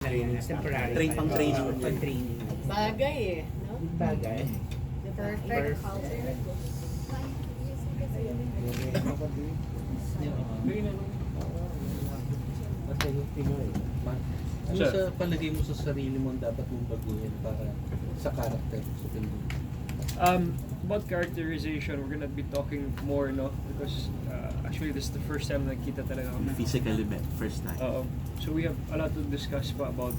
Temporary. Pang-training. Bagay eh, no? Bagay. The perfect culture. Ano sa palagay mo sa sarili mo dapat mong baguhin para sa character sa Penduko? About characterization, we're gonna be talking more, no? Because actually this is the first time nakita talaga kami. Physically met, first time. So we have a lot to discuss pa about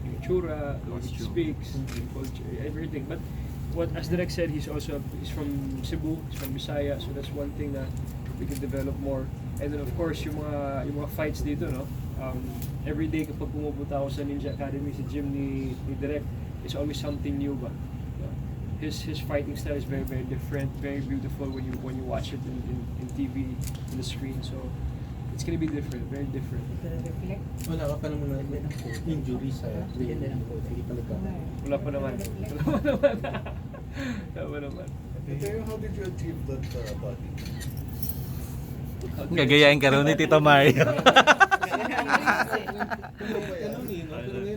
yung itsura, the way he speaks, the culture, everything. But what, as Direk said, he's from Cebu, he's from Bisaya, so that's one thing na we can develop more. And then of course yung mga fights dito, no? Every day kapag pumupunta ako sa Ninja Academy, sa gym ni Direk, it's always something new ba? His fighting style is very, very different, very beautiful when you watch it in TV, in the screen. So it's gonna be different, very different. Wala ka pa naman na injury sa training. Hindi pa nagkakaroon. Wala pa naman. Pero how did you achieve that body? Gagayain ka rin ni Tito Mario.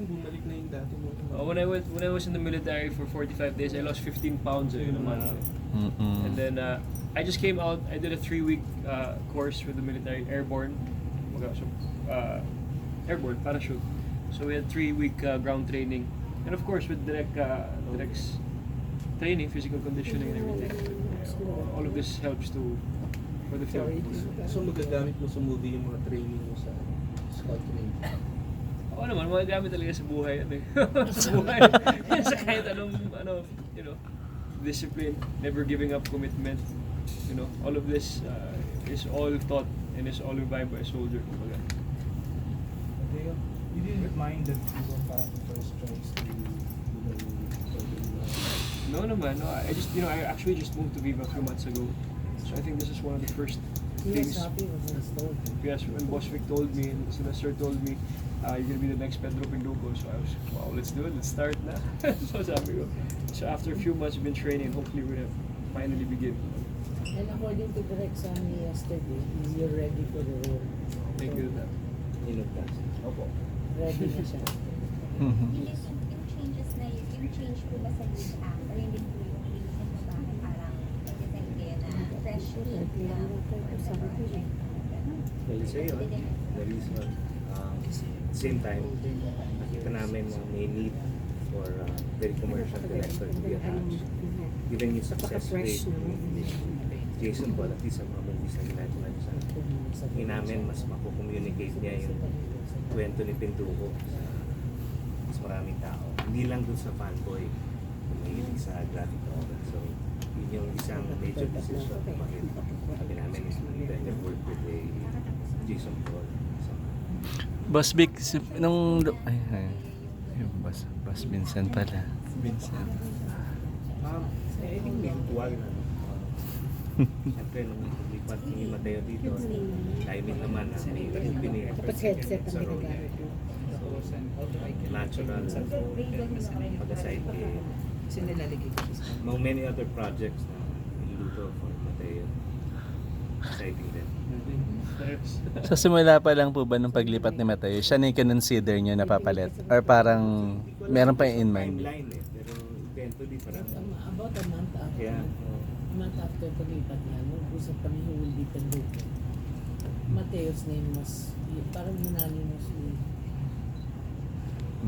Bumalik na yung dati mo. When I was in the military for 45 days, I lost 15 pounds in a month. And then I just came out. I did a 3-week course for the military, airborne, airborne parachute. So we had 3-week ground training, and of course with Direct's training, physical conditioning, and everything. All of this helps for the film. So magagamit mo sa movie yung mga training mo sa scout training? Oo naman, magagamit talaga sa buhay. Sa buhay. Sa kahit anong, discipline, never giving up commitment. All of this is all taught and is all revived by a soldier. You didn't mind that you were parang the first choice to No naman, no. I actually just moved to Viva a few months ago. So I think this is one of the first things. Yes, when Boss Vic told me and Sylvester told me, you're gonna be the next Pedro Penduko. So I was, wow, let's do it, let's start na. So sabi ko. So after a few months of been training, hopefully we're gonna finally begin. And according to Direk Sami yesterday, you're ready for the role. Thank you. Opo. Ready na siya. Yung changes na yun, yung change po ba sa lead actor, hindi po yung reason mo bakit parang nag-design kayo na fresh meat lang Well, sa'yo, the reason, same time, nakita namin na may need for very commercial director to be attached. Given yung success rate ni Jason Paul, at least sa mga movies na ginagawa niya sa namin, mas mako-communicate niya yung kwento ni Penduko sa mas maraming tao. Hindi lang dun sa fanboy, mahilig sa graphic novel. So, yun yung isang major decision bakit sabi namin is better work with Jason Paul. Boss Vic, nung... Yung Boss Vincent pala. Vincent. I think may ritual na. Siyempre, nung lipat ni Matteo dito, timing naman na may pinili. Tapos headset ang ginagamit mo. Natural pag-aside kay among many other projects na niluto for Matteo. Exciting din. Sa simula pa lang po ba ng paglipat ni Matteo, siya na i-consider niyo na papalit? Or parang meron pa in mind? Timeline pero eventually parang About a month after. Yeah. A month after paglipat niya, nag-usap kami Huldi Penduko. Mateo's name was parang unanimously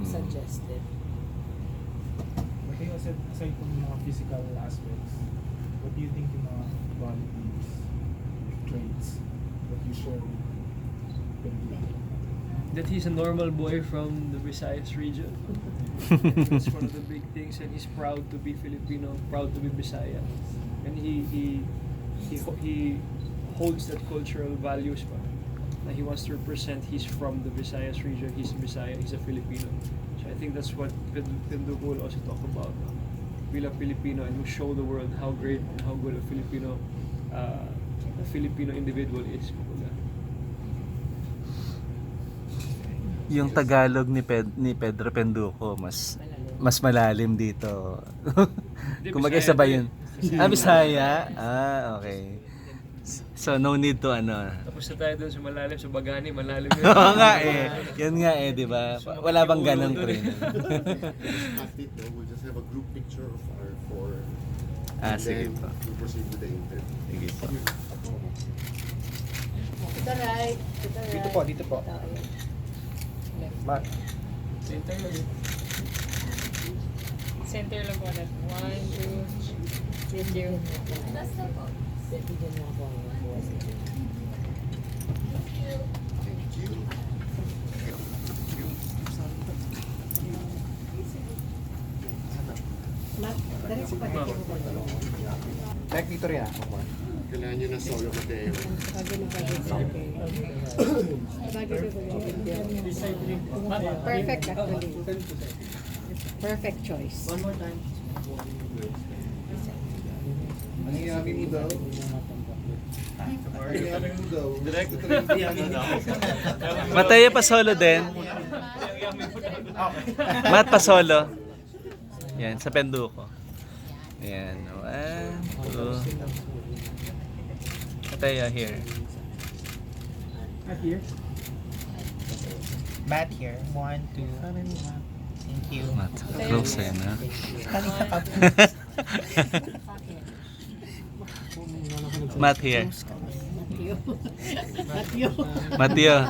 suggested. Matteo, aside from mga physical aspects, what do you think yung mga qualities, traits that you share with Penduko? That he's a normal boy from the Visayas region. It's one of the big things, and he's proud to be Filipino, proud to be Bisaya, and he holds that cultural values pa. Na he wants to represent. He's from the Visayas region. He's a Bisaya. He's a Filipino. So I think that's what Penduko will also talk about. Bilang Filipino, and will show the world how great and how good a Filipino individual is. Yung Tagalog ni Pedro Penduko mas malalim dito. Kumbaga isa ba yun? Bisaya? Okay. So no need to ano. Tapos na tayo dun sa malalim, sa Bagani, malalim yun. Oo nga eh. Yan nga eh, di ba? Wala bang ganong training? Athlete, no? We'll just have a group picture of our four. And Sige then po. we'll proceed with the interview. Sige po. Ito right. Ito right. Dito po, dito po. Mat. Center lang yun. Center lang po natin. 1, 2, thank you. Basta po. Bigyan mo ako ang buwas. Mat, dali sa pagkakas mo ba? Back dito rin Kailangan nyo na solo, Matteo. Perfect actually. Perfect choice. One more time. Nangyayari mo daw. Direct. Mateo pa solo din. Mat pa solo. Yan, sa Penduko. Yan. 1, 2. Mateo here. Here. Matt here. 1, 2. Thank you. Mat, close eh, no? Mat here. Mateo.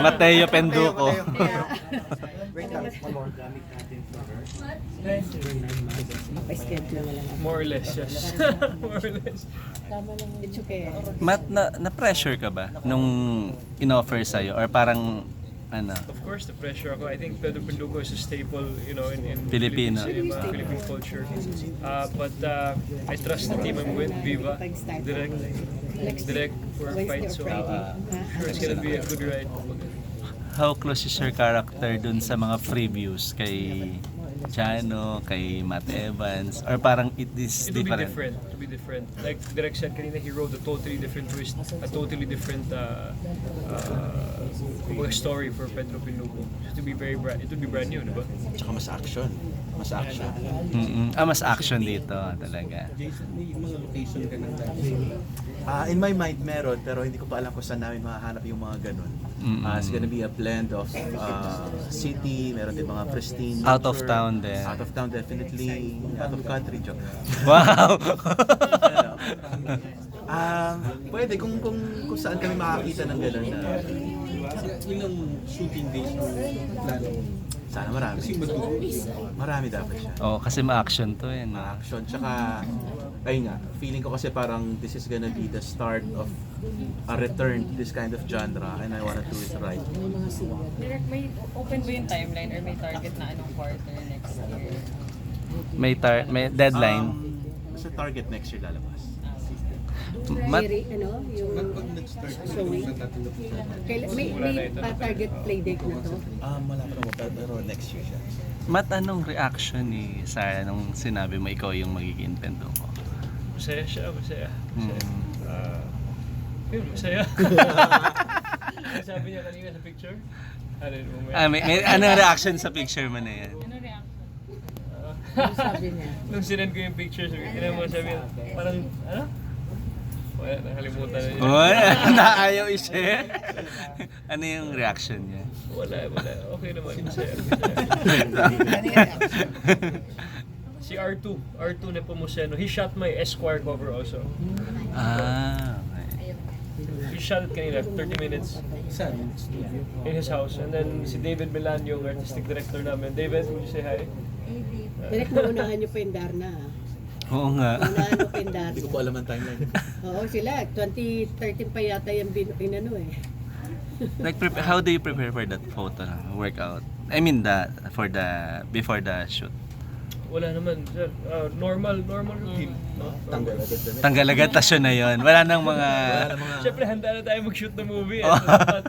Mateo Penduko. Wait lang, one more. Mapa-schedule na lang. More or less, yes. More or less. It's okay. Mat, na-pressure ka ba nung in-offer sa'yo? Or parang, ano? Of course, the pressure ako. I think Pedro Penduko is a staple, you know, in Filipino. Philippine cinema, Philippine culture. But I trust the team I'm with, Viva, direct for a fight. So, sure it's gonna be a good ride. How close is your character dun sa mga previews kay Chano, kay Matt Evans? Or parang it is It'll be different? different. It'll be different. Like Direk said kanina, he wrote a totally different twist, a totally different story for Pedro Penduko. It will be it will be brand new, diba? Tsaka mas action. Mas action. Mas action dito talaga. Jason, may mga location ka ng In my mind meron, pero hindi ko pa alam kung saan namin mahahanap yung mga ganun. It's gonna be a blend of city, meron din mga pristine Out of nature. town din. Out of town definitely. Out of country, joke. Wow! Pwede kung saan kami makakita ng ganun na ilang shooting days mo plano? sana marami. Kasi madugo. Marami dapat siya. Oh, kasi ma-action to eh. No? Action, tsaka ayun nga, feeling ko kasi parang this is gonna be the start of a return to this kind of genre and I wanna do it right. Direct, may open ba yung timeline or may target na anong quarter next year? May deadline. Sa target next year lalabas. Mat, Yung Pag nag-start ka showing. sa tatlong May target play date na to. Wala pa naman, pero next year siya. Mat, anong reaction ni Sarah nung sinabi mo ikaw yung magiging Penduko? Masaya siya, masaya. Yun, masaya. Sabi niya kanina sa picture. Anong reaction sa picture mo na yan? Ano reaction? Ano sabi niya? Nung sinend ko yung picture, sabi niya, parang, ano? Wala, nakalimutan na niya. Na ayaw i-share? Ano yung reaction niya? Wala. Okay naman, masaya. Si R2 Nepomuceno, he shot my Esquire cover also. Okay. He shot it kanina, 30 minutes Saan? Studio? in his house. And then si David Milan, yung artistic director namin. David, would you say hi? Direct maunahan nyo pa yung Darna. Oo nga. Unahan mo pa yung Darna. Hindi ko pa alam ang timeline. Oo sila, 2013 pa yata yung inano eh. How do you prepare for that photo workout? I mean before the shoot. Wala naman, sir. Normal routine. No? Tanggal agad damit. Tanggal agad tasyo na yon. Wala nang mga... Siyempre, handa na tayo mag-shoot ng movie. Dapat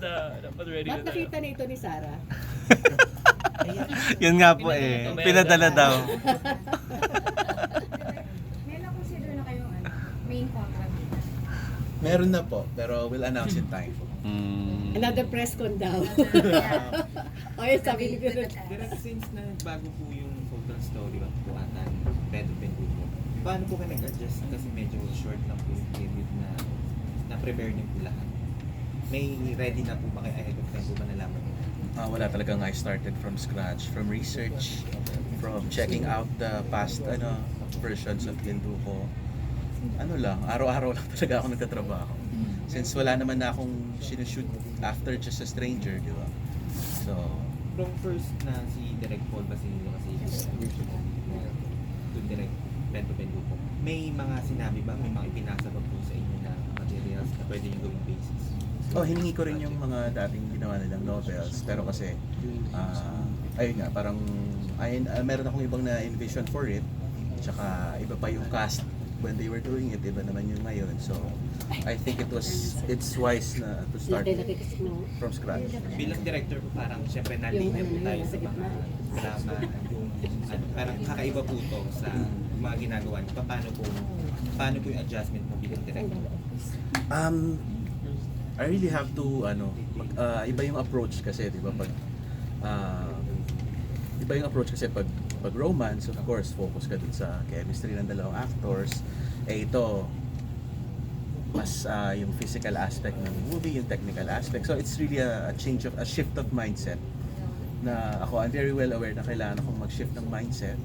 ready na Ba't tayo. nakita na ito ni Sarah? Yun nga po eh. Pinadala daw. May na-consider na kayong main contract? Meron na po, pero we'll announce in time. Another press con daw. O yun, sabi ni Guru. Direct since na bago po yung total story of Buatan, Pedro Penduko, Paano po kayo nag-adjust kasi medyo short lang po yung period na prepare niyo po lahat? May ready na po ba kayo ahead of time po ba nalaman niyo? Wala talagang I started from scratch, from research, from checking out the past versions of Penduko. Ano lang, araw-araw lang talaga ako nagtatrabaho. Since wala naman na akong sinushoot after Just a Stranger, di ba? So, From first na si Direk Paul Basilio kasi to Direk Pedro Penduko, may mga sinabi ba, may mga ipinasa ba po sa inyo na materials na pwede yung gawing basis? hiningi ko rin yung mga dating ginawa nilang novels, pero kasi, ayun nga, parang, meron akong ibang na-envision for it, tsaka iba pa yung cast when they were doing it, iba naman yung ngayon. So, I think it's wise na to start from scratch. Bilang director po, parang syempre nalina po tayo sa mga drama, yung parang kakaiba po to sa mga ginagawa niyo. Paano po yung adjustment mo bilang director? I really have to iba yung approach kasi, 'di ba, iba yung approach kasi pag romance, of course, focus ka dun sa chemistry ng dalawang actors. Ito mas yung physical aspect ng movie, yung technical aspect. So it's really a shift of mindset na I'm very well aware na kailangan akong mag-shift ng mindset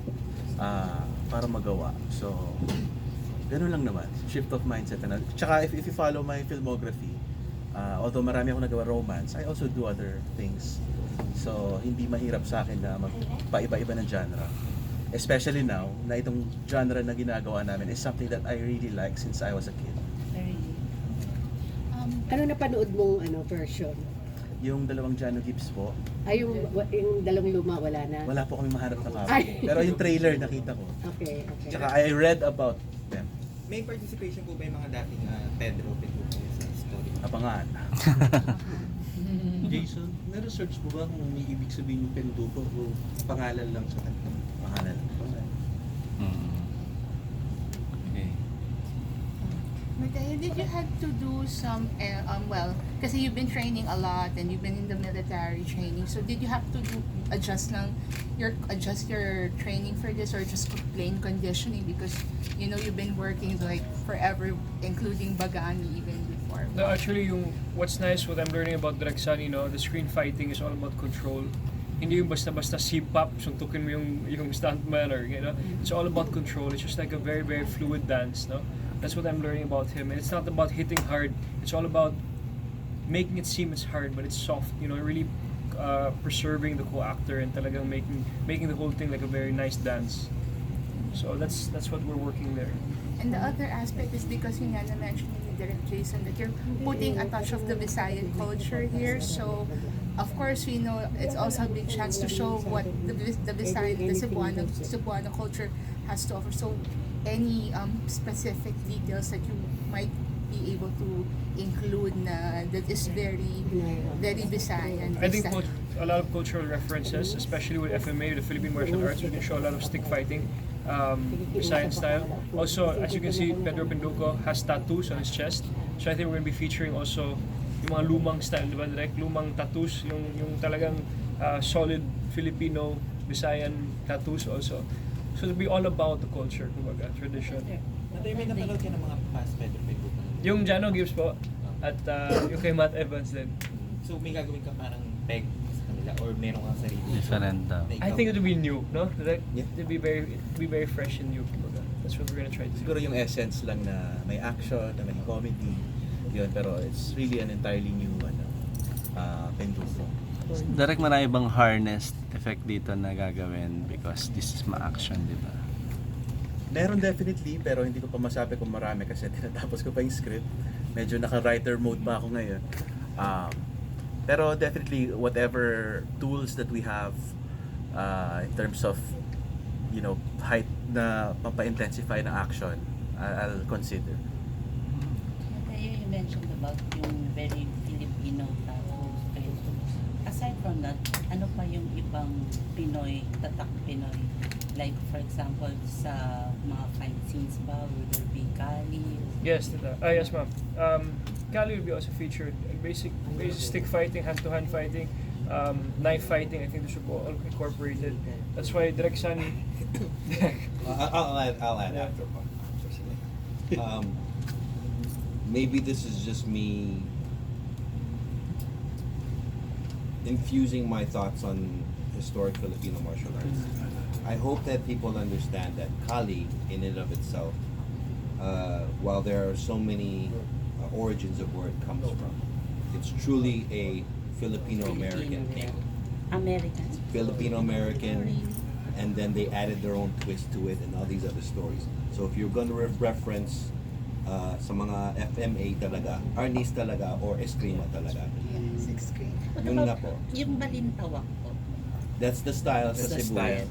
para magawa. So ganun lang naman, shift of mindset. Tsaka if you follow my filmography, although marami akong nagawa romance, I also do other things. So, hindi mahirap sa akin na magpaiba-iba ng genre. Especially now, na itong genre na ginagawa namin is something that I really like since I was a kid. Ano napanood mong version? Yung dalawang Jano Gibbs po. Yung dalawang luma, wala na? Wala po kami mahanap na copy. Pero yung trailer nakita ko. Okay. Tsaka I read about them. May participation po ba yung mga dating Pedro Penduko sa story? Abangan. Jason, na-research mo ba kung may ibig sabihin yung Penduko o pangalan lang sa kanya? Pangalan. Okay. Matteo, did you have to do some, kasi you've been training a lot and you've been in the military training, so did you have to adjust your training for this or just plain conditioning because you've been working like forever, including Bagong even before? No, actually, what's nice, what I'm learning about Direk Sunny, the screen fighting is all about control. Hindi yung basta-basta sipap, suntukin mo yung stuntman or, it's all about control. It's just like a very, very fluid dance, no? That's what I'm learning about him. And it's not about hitting hard. It's all about making it seem it's hard, but it's soft, really preserving the co-actor and talagang making the whole thing like a very nice dance. So that's what we're working there. And the other aspect is because you mentioned ni Direk Jason that you're putting a touch of the Visayan culture here. So, of course, we know it's also a big chance to show what the Visayan, the Cebuano culture has to offer. So, any specific details that you might be able to include that is very, very Visayan? I think a lot of cultural references, especially with FMA, the Philippine Martial Arts, we can show a lot of stick fighting. Visayan style. Also, as you can see, Pedro Penduko has tattoos on his chest. So I think we're going to be featuring also yung mga lumang style, diba? Direct lumang tattoos, yung talagang solid Filipino Visayan tattoos also. So it'll be all about the culture, kumbaga, tradition. Matteo, may napanood ka ng mga past Pedro Penduko? Yung Jano Gibbs po, at yung kay Matt Evans din. So may gagawin ka parang peg sa kanila or meron kang sarili? Different daw. I think it will be new, no? Like, it'll be very fresh and new. Kumbaga. That's what we're gonna try to do. Siguro yung essence lang na may action, na may comedy, yun, pero it's really an entirely new Penduko. Direct marami bang harness effect dito na gagawin because this is ma-action, di ba? Meron definitely, pero hindi ko pa masabi kung marami kasi tinatapos ko pa yung script. Medyo naka-writer mode pa ako ngayon. Pero definitely, whatever tools that we have in terms of, height na pampa-intensify ng action, I'll consider. Matteo, you mentioned about yung very Filipino tattoos. Aside from that, ano pa yung ibang Pinoy, tatak Pinoy? Like, for example, sa mga fight scenes ba, will there be Kali? Yes, yes ma'am. Kali will be also featured. Basic stick fighting, hand-to-hand fighting. knife fighting. I think this should be all incorporated. That's why Direk Sunny. I'll add after. Maybe this is just me infusing my thoughts on historic Filipino martial arts. I hope that people understand that Kali, in and of itself, while there are so many origins of where it comes from, it's truly a Filipino-American thing. Filipino-American, and then they added their own twist to it and all these other stories. So if you're going to reference sa mga FMA talaga, Arnis talaga, or Eskrima talaga, Yes, extreme. yun na po. Yung balintawak po. That's the style sa That's the Cebu. style.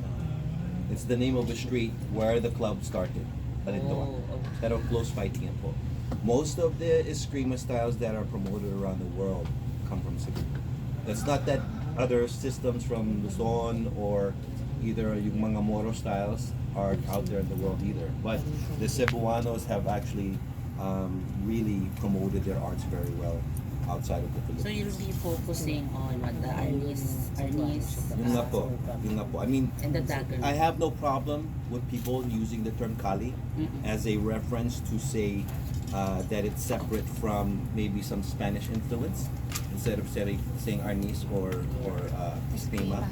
It's the name of a street where the club started. Balintawak. Oh, okay. Pero close fighting yan po. Most of the Eskrima styles that are promoted around the world come from Cebu. It's not that other systems from Luzon or either yung mga Moro styles are out there in the world either. But the Cebuanos have actually really promoted their arts very well outside of the Philippines. So you'll be focusing on what the Arnis. Yun nga po. Yun nga po. I mean, And the dagger. I have no problem with people using the term Kali as a reference to say that it's separate from maybe some Spanish influence instead of saying Arnis or Eskrima.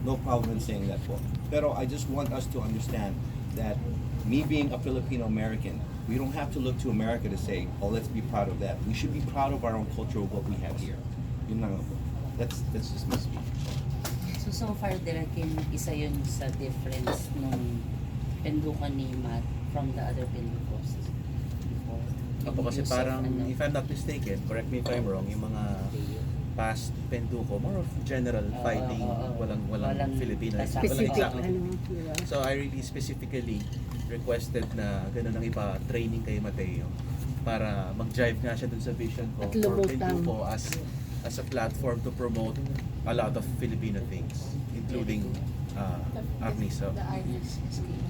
No problem in saying that po. Pero I just want us to understand that me being a Filipino American, we don't have to look to America to say, oh, let's be proud of that. We should be proud of our own culture, of what we have here. Yun lang po. That's just my speech. So far, Direk, isa yun sa difference nung Penduko ni Matt from the other Pendukos before. Opo, kasi Use of parang, ano. if I'm not mistaken, correct me if I'm wrong, yung mga past Penduko, more of general fighting, walang Filipino. Specific, Exactly. diba? So I really specifically requested na gano'n ang iba training kay Matteo para mag-drive nga siya dun sa vision ko At for lumutang. Penduko as a platform to promote a lot of Filipino things, including Arnis. So, The Arnis, Eskrima.